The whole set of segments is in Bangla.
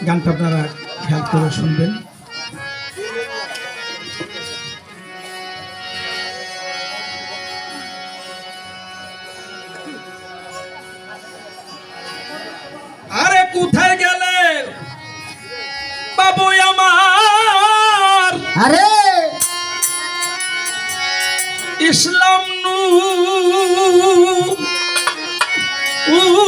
গানটা আপনারা খেয়াল করে শুনবেন। আরে কোথায় গেলে বাবু আমার, আরে ইসলাম নূরি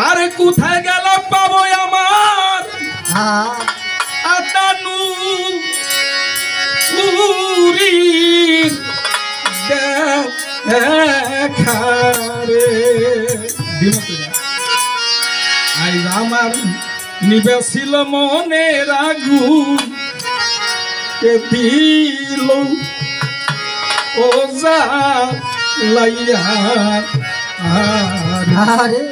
আরে কোথায় গেল পাবো আমার আতানু দেখারে আইজ আমার নিবেছিল মনের আগুন কে দিল ও যা লাইয়া আরে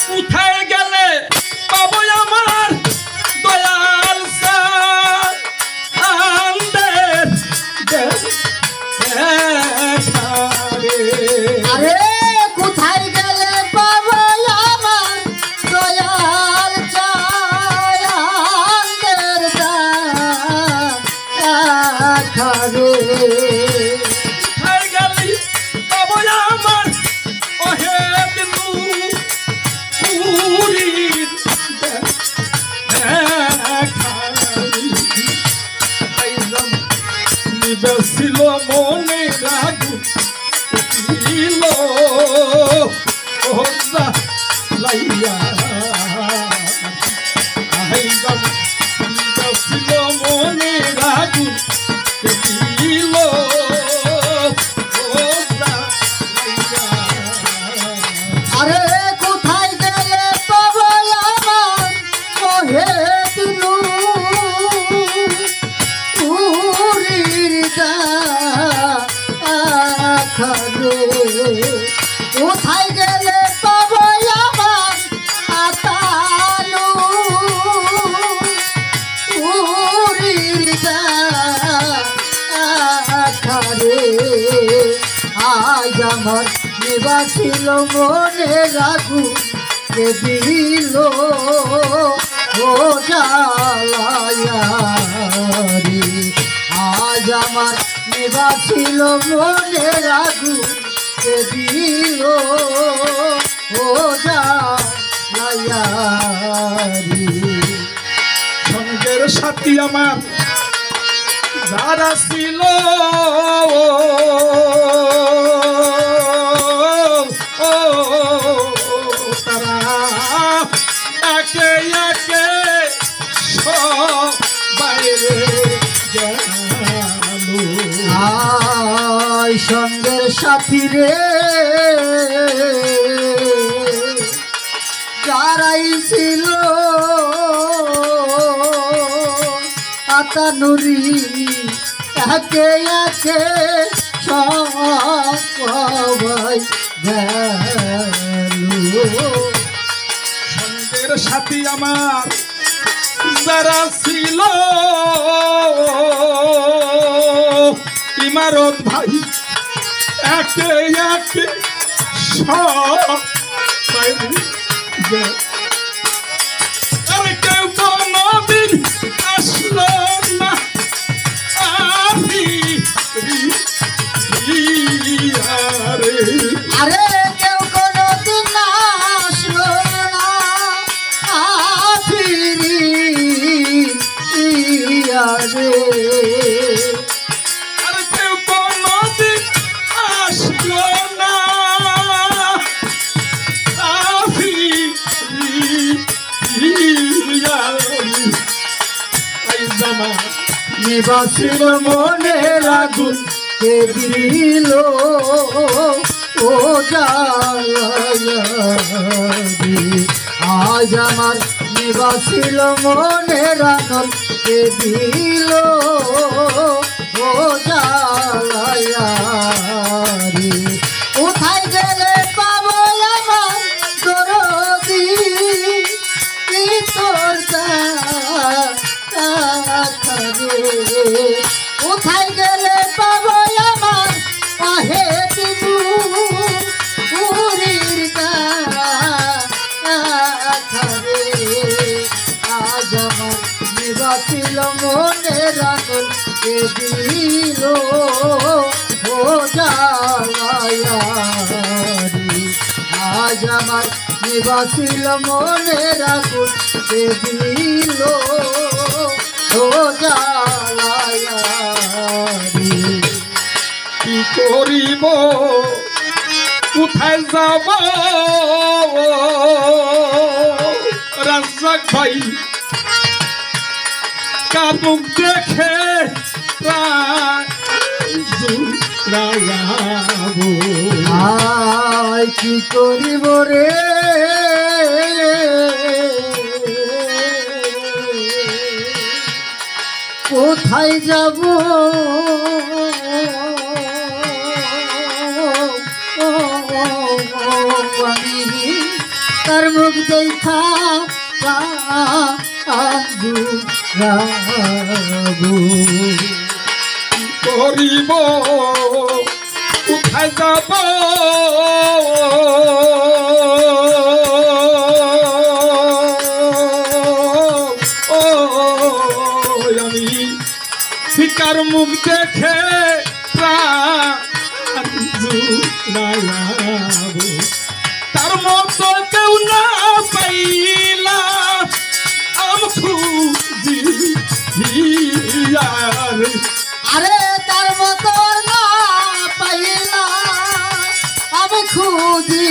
কোথায় গেলে পাবো আমার দয়াল সান্দের আরে কোথায় গেলে পাবো আমার দয়াল চাঁদের খাবে কোথায় গেলি পাবো আমার ওহে নিবেছিল মনে রাগু ছিল ওজা লাইয়া নিবেছিল মনে রাগু ছিল ওজা লাইয়া। আরে কোথায় গেলে পাবো আমার ওহে দিনু কোথায় গেলে পাবো আমার আতানু আজ আমার নিবাসিল মনে রাখু কে দিল ও জালায়া রে আজ আমার নিবাসিল মনে রাখু কে দিল ও জালায়া রে সঙ্গের সাথী আমার যারা ছিল তারা একে একে বাইরে গেল। আয় সঙ্গের সাথী রে যারাই ছিল আতানুরি একে একে সবাই গেল। সঙ্গের সাথী আমার যারা ছিল ইমারত ভাই একে একে সবাই গেল। আরে কেউ কোনদিন আসলো না আরে কেউ কোনদিন আসলো না রে আরে কেউ কোনদিন আসলো না নিবাসিল মনে আগুন কে দিল ও জালায়া রে আজ আমার নিবাসিল মনে আগুন কে দিল ও জালায়া রে জালায়ারি আজ আমার নিবাসিল মনের আগুন কে দিল ও জালায়ারি কি করিব কোথায় যাব রাজ্জাক ভাই কাবুক দেখে জুড়ায়াবো আয় কি করিব রে কোথায় যাব আমি তার মুখ দেখা করিব কোথায় যাব আমি শিকার মুখ দেখে প্রাণ জুড়ায়াবো তার মতো কেউ না পাইলা আম খুঁজি আরে তার মতো না পাইলা আমি খুঁজি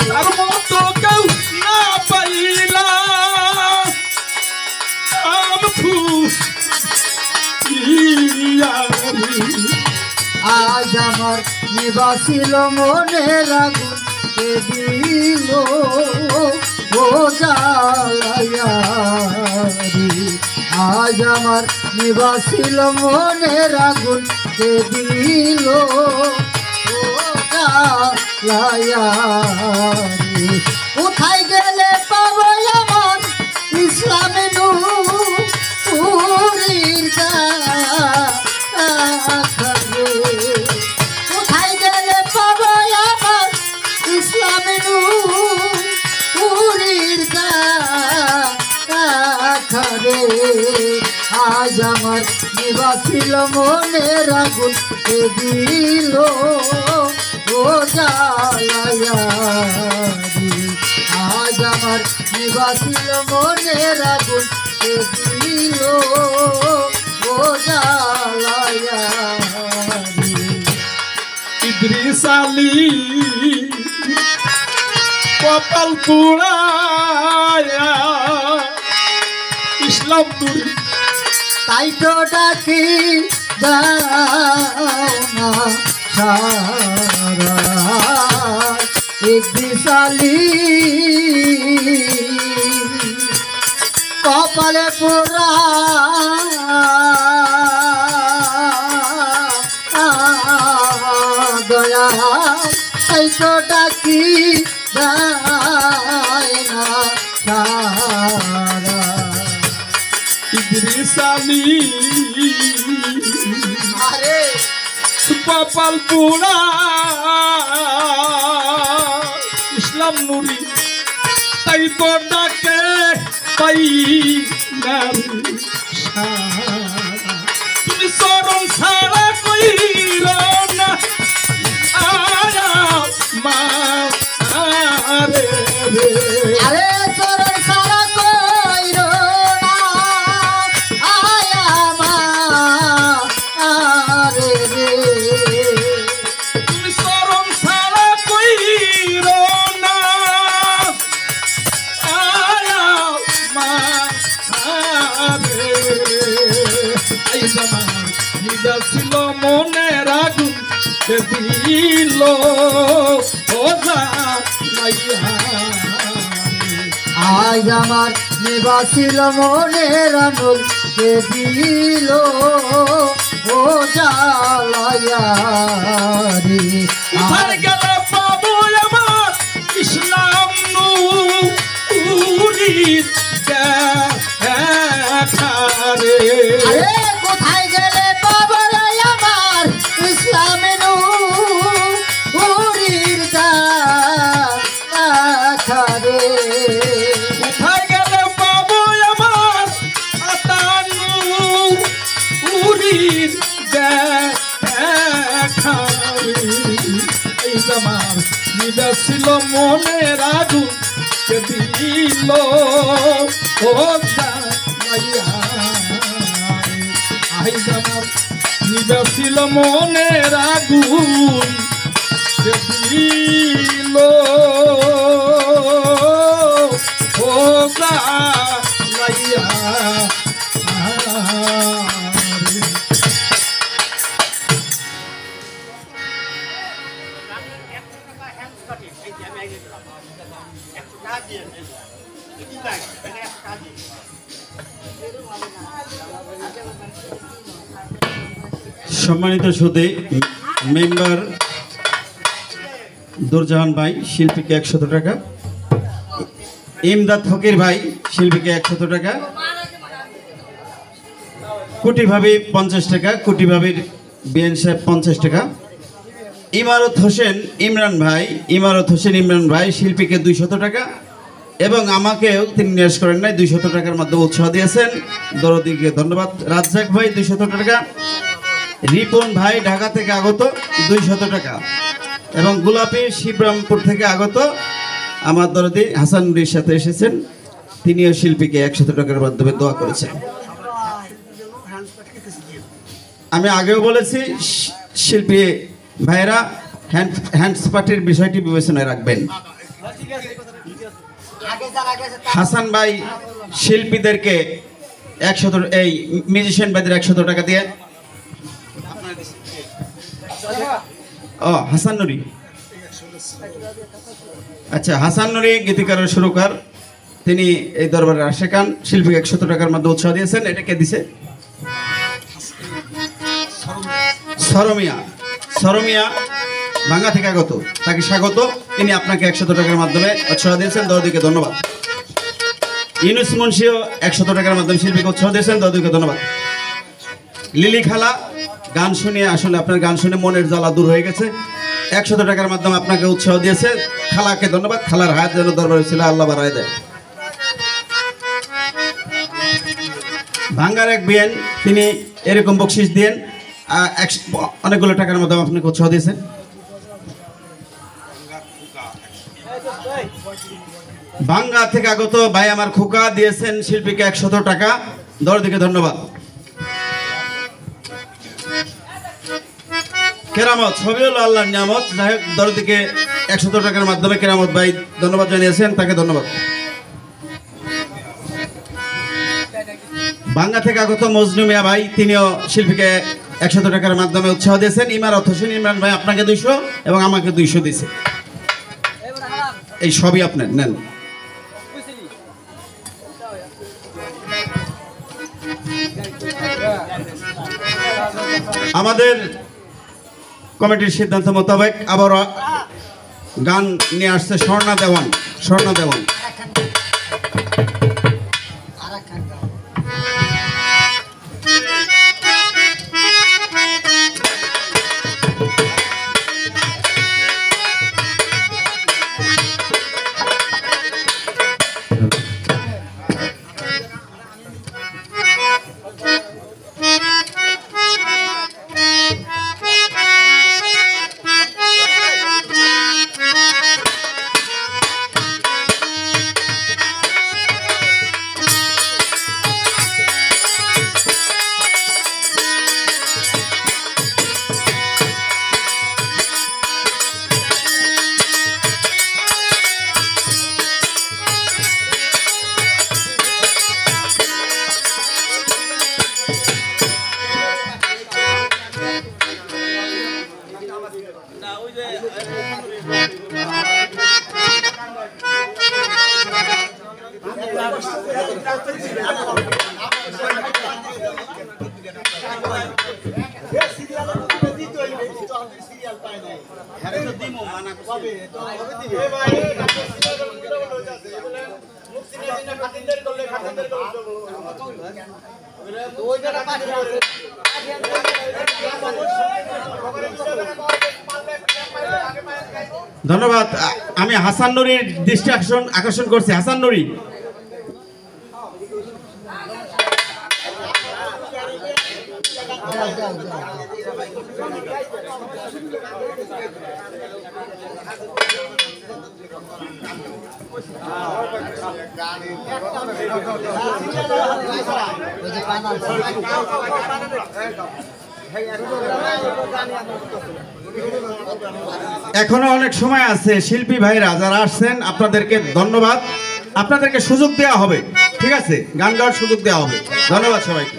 তার মতো কেউ না পাইলা আম খুঁজি আজ আমার নিবাসিল মনের আগুন কে দিল ও জালায়ারি আজ আমার নিবাসিল মনের আগুন কে দিল ও জালায়ারি কোথায় গেলে পাবো আমার ইসলামে নূরের কোথায় গেলে পাবো আমার ইসলামে নূরের খারে আজ আমার নিবাসিল মনের আগুন কে দিল ও জালায়ারি আজ আমার নিবাসিল মনের আগুন কে দিল ও জালায়ারি ইদ্রিস আলী কপাল পুড়ায়া ইসলাম নূরি তাই তো ডাকি দাও না সারা ইদ্রিসালি কপালে পোড়া দয়া তাই তো ডাকি দায় না সারা ইদ্রিস আলী আরে কপাল পুড়া ইসলাম নূরি তাই তো ডাকে পাই তুমি চরণ ছাড়া কইর না আয়া মা রে রে আরে চরণ সারা কইরো না আয়া মা আরে রে তুমি চরণ ছাড়া কইর না আয়া মা রে এই জামান নিদা ছিল মনের আগুন সে দিল ওজা মাইয়া আজ আমার নিবাসিল মনের আনুল কে দিল ও জালায়ারি কোথায় গেলে পাবো আমার ইসলাম নূরির দেখারে আরে কোথায় গেলে পাবো রে আমার ইসলামে নূরের দেখারে কোথায় গেলে পাবো আমার আতা নূরির পীর দেখাবে এই আমার নিবেছিল মনের আগুন কে দিল ও জানাইয়া আই আমার নিবেছিল মনের আগুন কে দিল ও জানাইয়া সম্মানিত সুদী মেম্বার দুরজাহান ভাই শিল্পীকে 100 টাকা, ইমদাদ ফকির ভাই শিল্পীকে 100 টাকা, কুটি ভাবি 50 টাকা, কুটি ভাবির বিএন সাহেব 50 টাকা, ইমারত হোসেন ইমরান ভাই শিল্পীকে 200 টাকা এবং আমাকেও তিনি নিরাশ করেন নাই, 200 টাকার মাধ্যমে উৎসাহ দিয়েছেন, দরদিকে ধন্যবাদ। রাজ্জাক ভাই 200 টাকা, রিপন ভাই ঢাকা থেকে আগত 200 টাকা এবং গোলাপী শিবরামপুর থেকে আগত আমার দরদি হাসান নুরির সাথে এসেছেন, তিনিও শিল্পীকে 100 টাকার মাধ্যমে দোয়া করেছেন। আমি আগেও বলেছি শিল্পী ভাইরা হ্যান্ডস পার্টির বিষয়টি বিবেচনায় রাখবেন। হাসান ভাই শিল্পীদেরকে 100 এই মিউজিশিয়ান ভাইদের 100 টাকা দিয়ে হাসান নুরি, আচ্ছা হাসান নুরি গীতিকারের সুরকার, তিনি এই দরবারের আশেকান, শিল্পীকে 100 টাকার মধ্যে উৎসাহ দিয়েছেন। এটা কে দিছে? সরমিয়া ভাঙ্গা থেকে আগত, তাকে স্বাগত, তিনি আপনাকে 100 টাকার মাধ্যমে উৎসাহ দিয়েছেন, দরদিকে ধন্যবাদ। ইউনুস মুন্সিও 100 টাকার মাধ্যমে শিল্পীকে উৎসাহ দিয়েছেন, দরদিকে ধন্যবাদ। লিলি খালা গান শুনিয়ে আসলে আপনার গান শুনে মনের জ্বালা দূর হয়ে গেছে, 100 টাকার মাধ্যমে আপনাকে উৎসাহ দিয়েছে, খালাকে ধন্যবাদ। খালার হায়াত যেন দরবারে ছিল, আল্লাহ বাড়ায় দেয়। ভাঙ্গার এক বিয়েন, তিনি এরকম বকশিস দিয়েন, অনেকগুলো টাকার মাধ্যমে আপনাকে উৎসাহ দিয়েছেন। ভাঙ্গা থেকে আগত ভাই আমার খোকা দিয়েছেন শিল্পীকে 100 টাকা, দরদিকে ধন্যবাদ। কেরামত সবিউল আল্লাহর নিয়ামত, যাই হোক দরদিকে 100 টাকার মাধ্যমে কেরামত ভাই ধন্যবাদ জানিয়েছেন, তাকে ধন্যবাদ। ভাঙ্গা থেকে আগত মজনু মিয়া ভাই, তিনিও শিল্পীকে 100 টাকার মাধ্যমে উৎসাহ দিয়েছেন। ইমারত হোসেন ইমরান ভাই আপনাকে 200 এবং আমাকে 200 দিয়েছে, এই সবই আপনার নেন। আমাদের কমিটির সিদ্ধান্ত মোতাবেক আবার গান নিয়ে আসছে স্বর্ণা দেওয়ান। ধন্যবাদ। আমি হাসান নুরির দৃষ্টি আকর্ষণ করছি। হাসান নুরি, এখনো অনেক সময় আছে। শিল্পী ভাইরা যারা আসছেন আপনাদেরকে ধন্যবাদ, আপনাদেরকে সুযোগ দেওয়া হবে, ঠিক আছে, গান গাওয়ার সুযোগ দেওয়া হবে। ধন্যবাদ সবাইকে।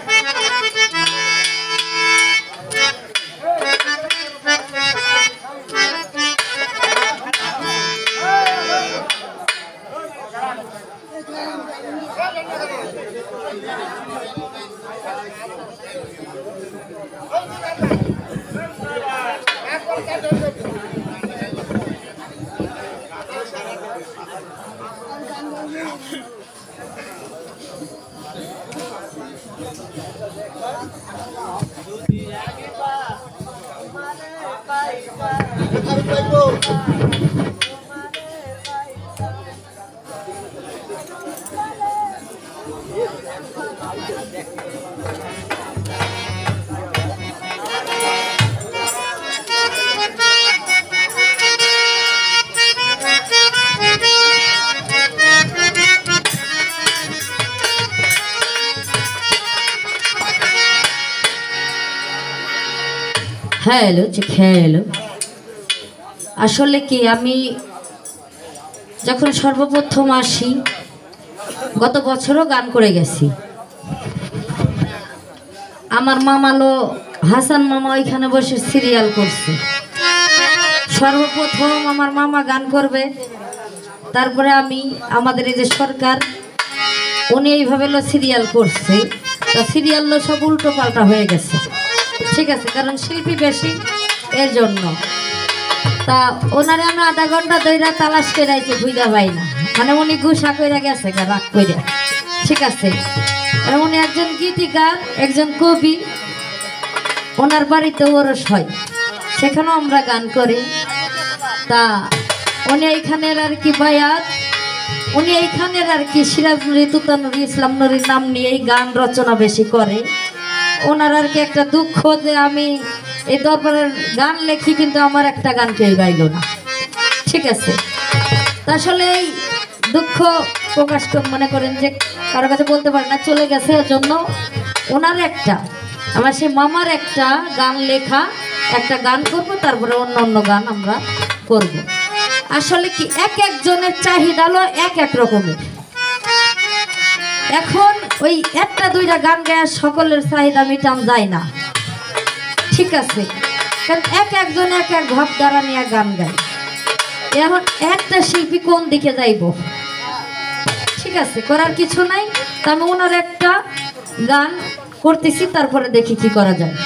হ্যালো হ্যালো, আসলে কি আমি যখন সর্বপ্রথম আসি, গত বছরও গান করে গেছি। আমার মামালো হাসান মামা ওইখানে বসে সিরিয়াল করছে। সর্বপ্রথম আমার মামা গান করবে, তারপরে আমি, আমাদের এই যে সরকার, উনি এইভাবে সিরিয়াল করছে। তা সিরিয়াল সব উল্টো পাল্টা হয়ে গেছে, ঠিক আছে, কারণ শিল্পী বেশি এর জন্য। তা ওনারে আমি আধা ঘন্টা ধরে তালাশ করে আইছি, বুঝতে পাই না, মানে উনি গুসা করে গেছে রাগ করে, ঠিক আছে। উনি একজন গীতিকার, একজন কবি, ওনার বাড়িতে ওরস হয়, সেখানেও আমরা গান করি। তা উনি এইখানের আর কি বায়াত, উনি এইখানের আর কি সিরাজ নুরি, তুতানুরি, ইসলাম নুরির নাম নিয়ে গান রচনা বেশি করে। ওনার আর কি একটা দুঃখ যে আমি এই দরবারের গান লেখি, কিন্তু আমার একটা গান কেউ গাইল না, ঠিক আছে। তা আসলে এই দুঃখ প্রকাশ মনে করেন যে কারো কাছে বলতে পারে না, চলে গেছে। এর জন্য ওনার একটা, আমার সেই মামার একটা গান লেখা, একটা গান করব, তারপরে অন্য অন্য গান আমরা করব। আসলে কি এক একজনের চাহিদা হলো এক এক রকমের। এখন ওই একটা দুইটা গান গায়ে সকলের চাহিদা মিটান যায় না, ঠিক আছে, কারণ এক একজন এক এক ভাবধারা নিয়ে গান গায়। এখন একটা শিল্পী কোন দিকে যাইব, ঠিক আছে, করার কিছু নাই। তা আমি ওনার একটা গান করতেছি, তারপরে দেখি কি করা যায়।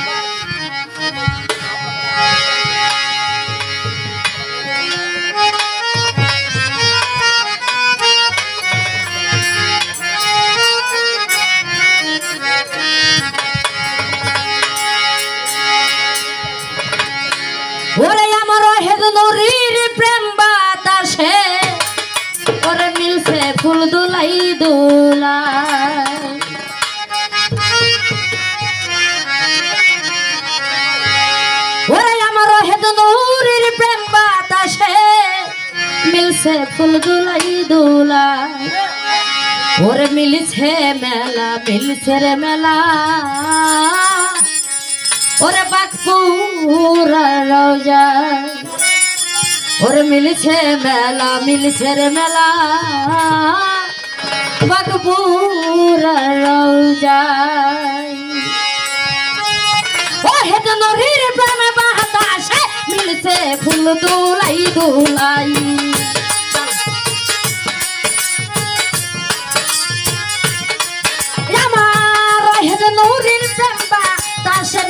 ওরে আমার হেদ নদীর প্রেম বাতাসে, ওরে মিলছে ফুল দুলাই দুলাই। ওরে আমার হেদ নদীর প্রেম বাতাসে, মিলছে ফুল দুলাই দুলাই। ওরে মিলছে মেলা, মিলছে রে মেলা, ওরে বাঁকপুরা রওজা। ওরে মিলছে মেলা, মিলছে রে মেলা, বাঁকপুরা রওজা। ও হেদ নদীর প্রেমে বাতাসে, মিলছে ফুল দুলাই দুলাই। আমার হেদ নদীর প্রেম বাতাসে